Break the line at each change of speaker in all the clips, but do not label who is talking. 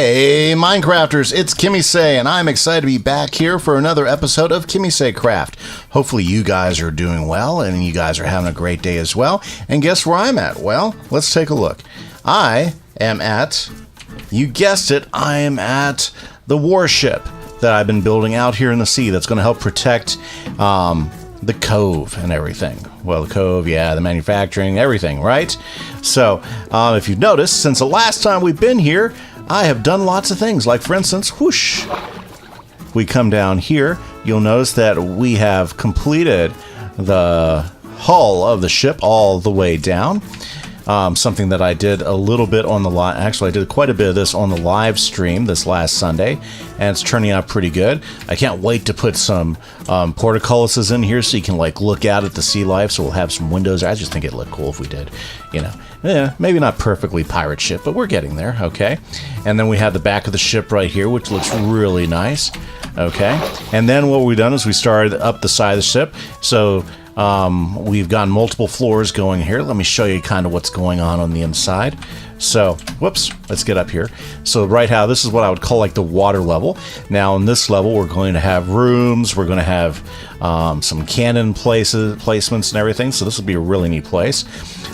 Hey Minecrafters, it's Kimise, and I'm excited to be back here for another episode of KimiseCraft. Hopefully you guys are doing well, and you guys are having a great day as well. And guess where I'm at? Well, let's take a look. I am at, you guessed it, I am at the Warship that I've been building out here in the sea that's going to help protect the cove and everything. Well, the cove, yeah, the manufacturing, everything, right? So, if you've noticed, since the last time we've been here, I have done lots of things. Like, for instance, whoosh, we come down here, you'll notice that we have completed the hull of the ship all the way down. Something that I did a little bit on the live. Actually, I did quite a bit of this on the live stream this last Sunday, and it's turning out pretty good. I can't wait to put some portcullises in here so you can like look out at the sea life. So we'll have some windows. I just think it'd look cool if we did, you know. Yeah, maybe not perfectly pirate ship, but we're getting there. Okay, and then we have the back of the ship right here, which looks really nice. Okay, and then what we've done is we started up the side of the ship. So we've got multiple floors going here. Let me show you kind of what's going on the inside. So, whoops, let's get up here. So right now, this is what I would call like the water level. Now on this level, we're going to have rooms. We're going to have some cannon placements and everything. So this will be a really neat place.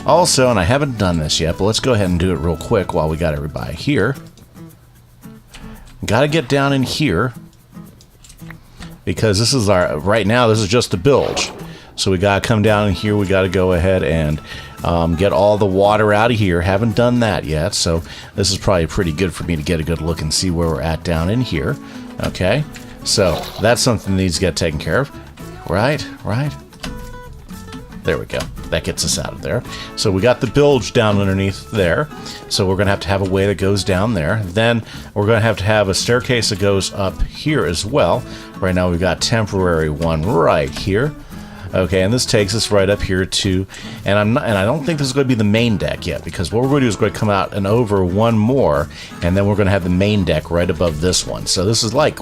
Also, and I haven't done this yet, but let's go ahead and do it real quick while we got everybody here. Got to get down in here because this is our, right now, this is just the bilge. So we got to come down in here. We got to go ahead and get all the water out of here. Haven't done that yet. So this is probably pretty good for me to get a good look and see where we're at down in here. Okay. So that's something that needs to get taken care of. Right. There we go. That gets us out of there. So we got the bilge down underneath there. So we're going to have a way that goes down there. Then we're going to have a staircase that goes up here as well. Right now we've got temporary one right here. Okay, and this takes us right up here to, and I don't think this is going to be the main deck yet, because what we're going to do is going to come out and over one more, and then we're going to have the main deck right above this one. So this is like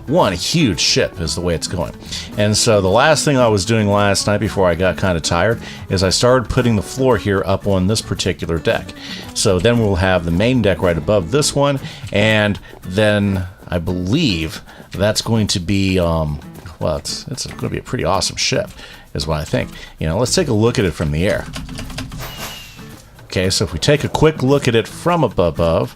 one huge ship is the way it's going. And so the last thing I was doing last night before I got kind of tired is I started putting the floor here up on this particular deck. So then we'll have the main deck right above this one, and then I believe that's going to be well, it's going to be a pretty awesome ship, is what I think. You know, let's take a look at it from the air. Okay, so if we take a quick look at it from above,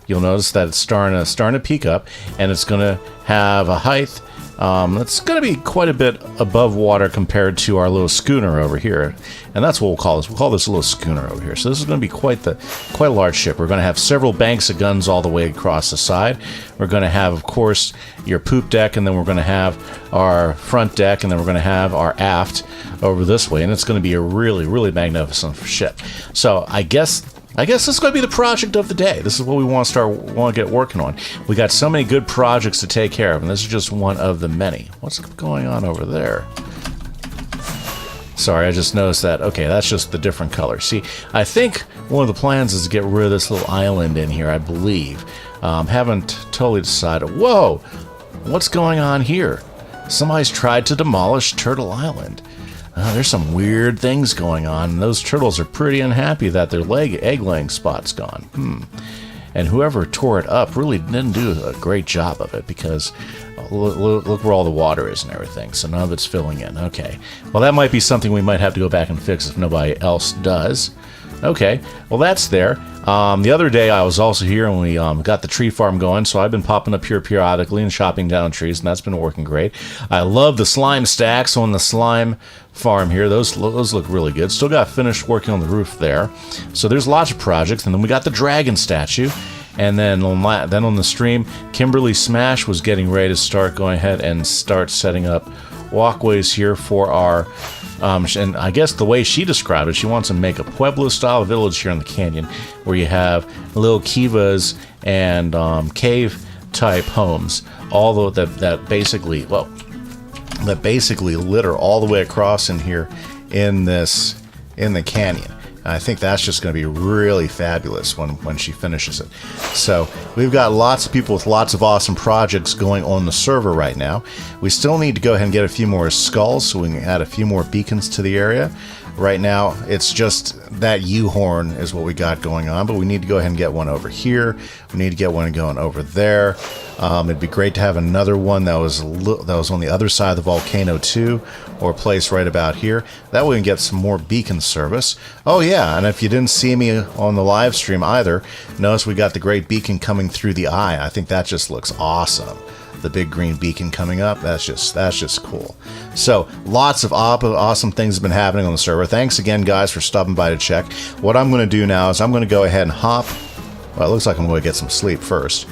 you'll notice that it's starting to peak up, and it's going to have a height that's going to be quite a bit above water compared to our little schooner over here. And that's what we'll call this. We'll call this a little schooner over here. So this is going to be quite a large ship. We're going to have several banks of guns all the way across the side. We're going to have, of course, your poop deck, and then we're going to have our front deck, and then we're going to have our aft over this way. And it's going to be a really, really magnificent ship. So I guess this is going to be the project of the day. This is what we want to get working on. We got so many good projects to take care of, and this is just one of the many. What's going on over there? Sorry, I just noticed that. Okay, that's just the different color. See, I think one of the plans is to get rid of this little island in here, I believe. Haven't totally decided. Whoa! What's going on here? Somebody's tried to demolish Turtle Island. There's some weird things going on, and those turtles are pretty unhappy that their egg-laying spot's gone. And whoever tore it up really didn't do a great job of it, because look where all the water is and everything, so none of it's filling in. Okay, well, that might be something we might have to go back and fix if nobody else does. Okay, well, that's there. The other day I was also here, and we got the tree farm going, so I've been popping up here periodically and chopping down trees, and that's been working great. I love the slime stacks on the slime farm here. Those look really good. Still got finished working on the roof there. So there's lots of projects, and then we got the dragon statue. And then on the stream, Kimberly Smash was getting ready to start going ahead and start setting up walkways here for our and I guess the way she described it, she wants to make a Pueblo-style village here in the canyon, where you have little kivas and cave-type homes, all that basically litter all the way across in here in the canyon. I think that's just going to be really fabulous when she finishes it. So we've got lots of people with lots of awesome projects going on the server right now. We still need to go ahead and get a few more skulls so we can add a few more beacons to the area. Right now, it's just that U-horn is what we got going on, but we need to go ahead and get one over here. We need to get one going over there. It'd be great to have another one that was on the other side of the volcano too, or placed right about here. That way we can get some more beacon service. Oh yeah, and if you didn't see me on the live stream either, notice we got the great beacon coming through the eye. I think that just looks awesome. The big green beacon coming up, that's just cool. So lots of awesome things have been happening on the server. Thanks again, guys, for stopping by to check. What I'm going to do now is I'm going to go ahead and hop. Well, it looks like I'm going to get some sleep first.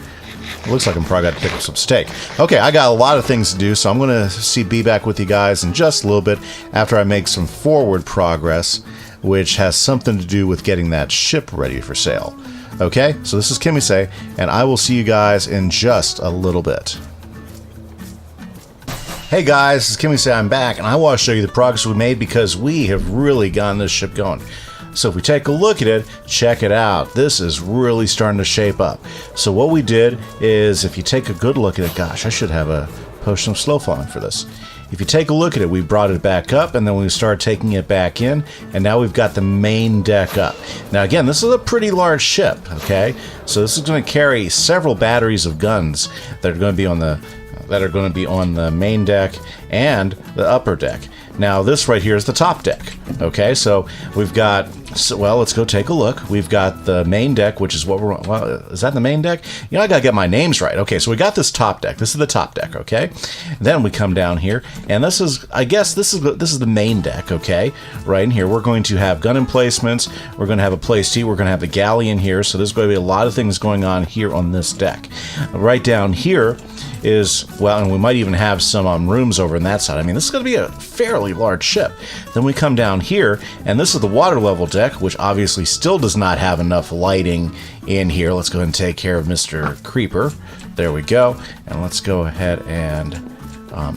It looks like I'm probably got to pick up some steak. Okay, I got a lot of things to do, so I'm going to be back with you guys in just a little bit after I make some forward progress, which has something to do with getting that ship ready for sale. Okay, so this is Kimise, and I will see you guys in just a little bit. Hey guys, this is Kimise. I'm back, and I want to show you the progress we made because we have really gotten this ship going. So if we take a look at it, check it out. This is really starting to shape up. So what we did is, if you take a good look at it, gosh, I should have a potion of slow falling for this. If you take a look at it, we brought it back up, and then we started taking it back in, and now we've got the main deck up. Now again, this is a pretty large ship, okay? So this is going to carry several batteries of guns that are going to be on the main deck and the upper deck. Now this right here is the top deck. Okay, so we've got, well, let's go take a look. We've got the main deck, which is what we're, well, is that the main deck? You know, I gotta get my names right. Okay, so we got this top deck. This is the top deck, okay? Then we come down here, and this is, I guess this is the main deck, okay? Right in here, we're going to have gun emplacements. We're going to have a place seat. We're going to have the galley in here. So there's going to be a lot of things going on here on this deck. Right down here is, well, and we might even have some rooms over on that side. I mean, this is going to be a fairly large ship. Then we come down here, and this is the water level deck, which obviously still does not have enough lighting in here. Let's go ahead and take care of Mr. Creeper. There we go. And let's go ahead and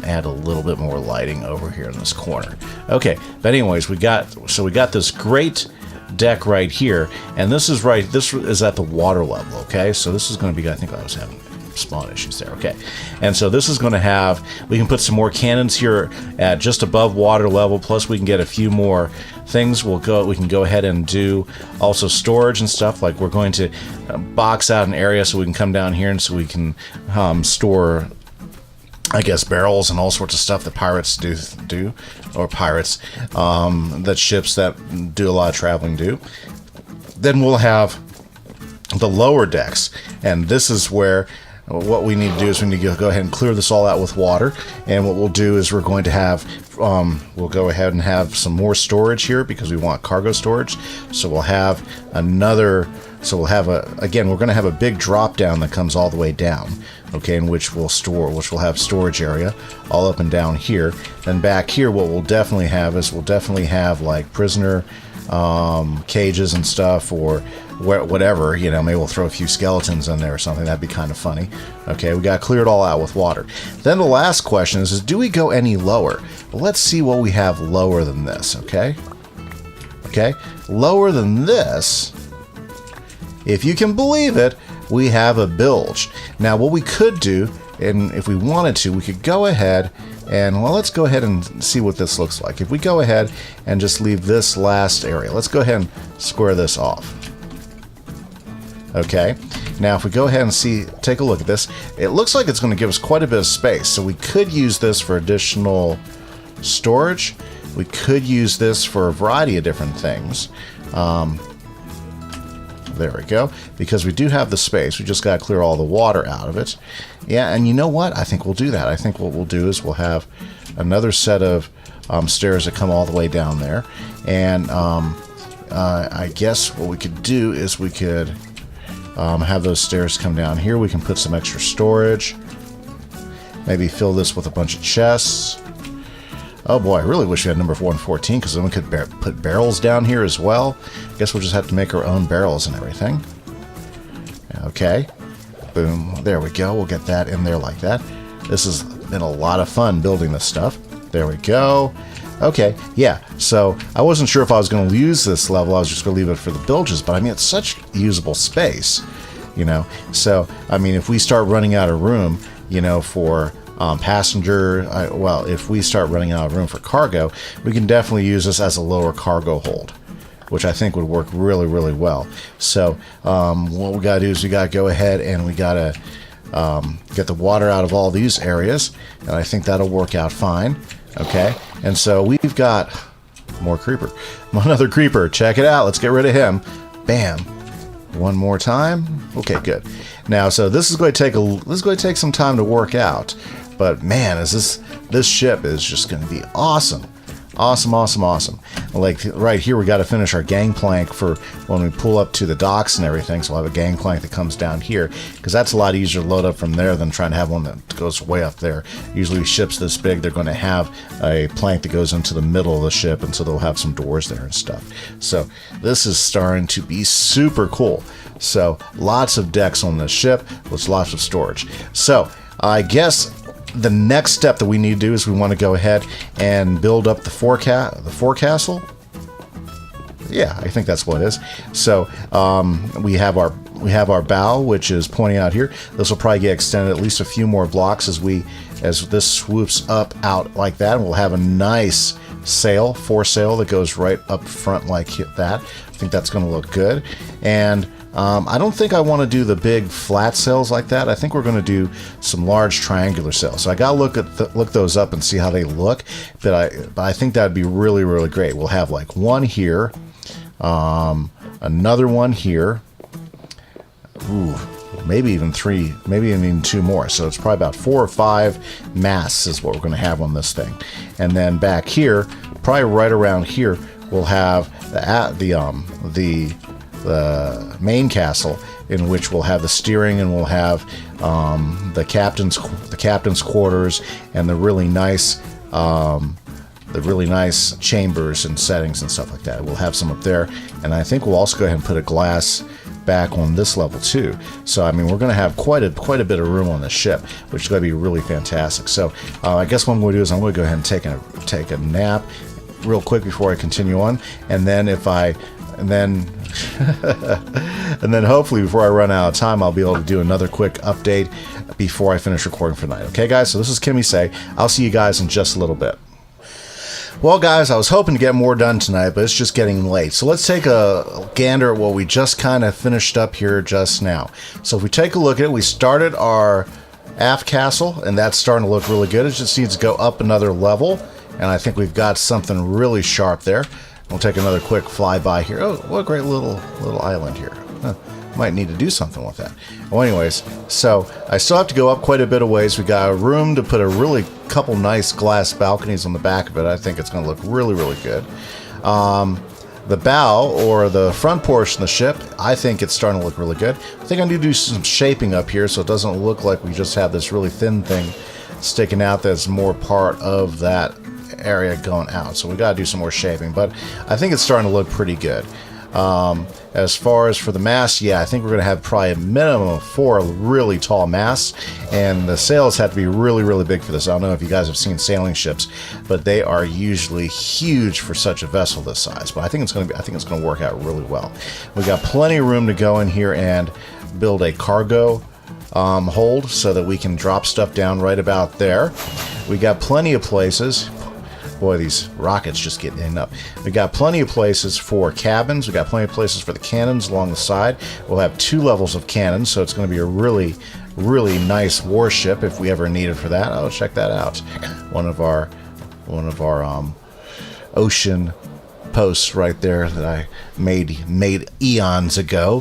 add a little bit more lighting over here in this corner. Okay, but anyways, we got this great deck right here, and this is at the water level. Okay, so this is going to be, I think I was having spawn issues there. Okay, and so this is going to have, we can put some more cannons here at just above water level, plus we can get a few more things. We can go ahead and do also storage and stuff. Like we're going to box out an area so we can come down here and so we can store, I guess, barrels and all sorts of stuff that pirates do, or pirates, that ships that do a lot of traveling do. Then we'll have the lower decks, and this is where what we need to do is we need to go ahead and clear this all out with water. And what we'll do is we're going to have, we'll go ahead and have some more storage here because we want cargo storage. So we'll have another, so we'll have again, we're going to have a big drop down that comes all the way down, okay, in which we'll have storage area all up and down here. Then back here, what we'll definitely have is like prisoner cages and stuff, or whatever, you know, maybe we'll throw a few skeletons in there or something. That'd be kind of funny. Okay, we got to clear it all out with water. Then the last question is do we go any lower? Well, let's see what we have lower than this, okay? Okay, lower than this, if you can believe it, we have a bilge. Now, what we could do, and if we wanted to, we could go ahead and, well, let's go ahead and see what this looks like. If we go ahead and just leave this last area, let's go ahead and square this off. Okay, now if we go ahead and take a look at this, it looks like it's going to give us quite a bit of space. So we could use this for additional storage. We could use this for a variety of different things. There we go. Because we do have the space, we just got to clear all the water out of it. Yeah, and you know what? I think we'll do that. I think what we'll do is we'll have another set of stairs that come all the way down there. And I guess what we could do is we could have those stairs come down here. We can put some extra storage. Maybe fill this with a bunch of chests. Oh boy, I really wish we had number 114, because then we could put barrels down here as well. I guess we'll just have to make our own barrels and everything. Okay. Boom. There we go. We'll get that in there like that. This has been a lot of fun building this stuff. There we go. Okay, yeah, so I wasn't sure if I was going to use this level. I was just going to leave it for the bilges, but I mean, it's such usable space, you know. So, I mean, if we start running out of room, you know, for passenger. Well, if we start running out of room for cargo, we can definitely use this as a lower cargo hold, which I think would work really, really well. So what we got to do is we got to go ahead and we got to get the water out of all these areas, and I think that'll work out fine. Okay, and so we've got more creeper. Another creeper. Check it out. Let's get rid of him. Bam. One more time. Okay, good. Now, so this is going to take some time to work out, but man, this ship is just going to be awesome. Awesome, awesome, awesome. Like right here, we got to finish our gangplank for when we pull up to the docks and everything. So we'll have a gangplank that comes down here, because that's a lot easier to load up from there than trying to have one that goes way up there. Usually ships this big, they're going to have a plank that goes into the middle of the ship, and so they'll have some doors there and stuff. So this is starting to be super cool. So lots of decks on this ship with lots of storage. So I guess the next step that we need to do is we want to go ahead and build up the forecastle. Yeah, I think that's what it is. So we have our bow, which is pointing out here. This will probably get extended at least a few more blocks as this swoops up out like that, and we'll have a nice sail, foresail that goes right up front like that. I think that's going to look good. And I don't think I want to do the big flat sails like that. I think we're going to do some large triangular sails. So I got to look those up and see how they look. But I think that'd be really, really great. We'll have like one here, another one here. Ooh, maybe even three, maybe even two more. So it's probably about 4 or 5 masts is what we're going to have on this thing. And then back here, probably right around here, we'll have the main castle, in which we'll have the steering, and we'll have the captain's quarters, and the really nice chambers and settings and stuff like that. We'll have some up there, and I think we'll also go ahead and put a glass back on this level too. So I mean, we're going to have quite a bit of room on this ship, which is going to be really fantastic. So I guess what I'm going to do is I'm going to go ahead and take a nap real quick before I continue on, and then and then hopefully before I run out of time, I'll be able to do another quick update before I finish recording for tonight. Okay, guys, so this is Kimise. I'll see you guys in just a little bit. Well, guys, I was hoping to get more done tonight, but it's just getting late. So let's take a gander at what we just kind of finished up here just now. So if we take a look at it, we started our aft castle, and that's starting to look really good. It just needs to go up another level, and I think we've got something really sharp there. We'll take another quick flyby here. Oh, what a great little island here. Huh. Might need to do something with that. Well, anyways, so I still have to go up quite a bit of ways. We got a room to put a really couple nice glass balconies on the back of it. I think it's going to look really, really good. The bow, or the front portion of the ship, I think it's starting to look really good. I think I need to do some shaping up here so it doesn't look like we just have this really thin thing sticking out that's more part of that area going out. So we got to do some more shaping, but I think it's starting to look pretty good. As far as for the mast, yeah, I think we're going to have probably a minimum of 4 really tall masts, and the sails have to be really, really big for this. I don't know if you guys have seen sailing ships, but they are usually huge for such a vessel this size. But I think it's going to work out really well. We got plenty of room to go in here and build a cargo hold so that we can drop stuff down right about there. We got plenty of places. Boy, these rockets just get in up. We got plenty of places for cabins. We got plenty of places for the cannons along the side. We'll have 2 levels of cannons, so it's going to be a really, really nice warship if we ever need it for that. Oh, check that out. One of our ocean posts right there that I made eons ago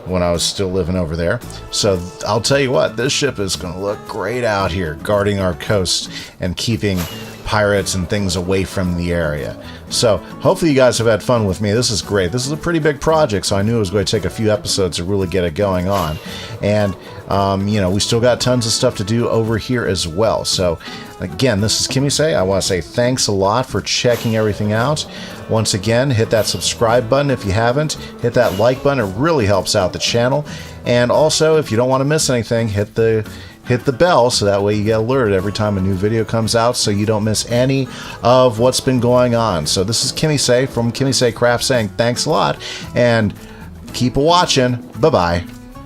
when I was still living over there. So I'll tell you what, this ship is going to look great out here, guarding our coast and keeping pirates and things away from the area. So hopefully you guys have had fun with me. This is great. This is a pretty big project, so I knew it was going to take a few episodes to really get it going on. And we still got tons of stuff to do over here as well. So again, this is Kimise. I want to say thanks a lot for checking everything out. Once again, hit that subscribe button if you haven't. Hit that like button. It really helps out the channel. And also, if you don't want to miss anything, hit the bell so that way you get alerted every time a new video comes out, so you don't miss any of what's been going on. So this is Kimise from KimiseCraft saying thanks a lot, and keep watching. Bye-bye.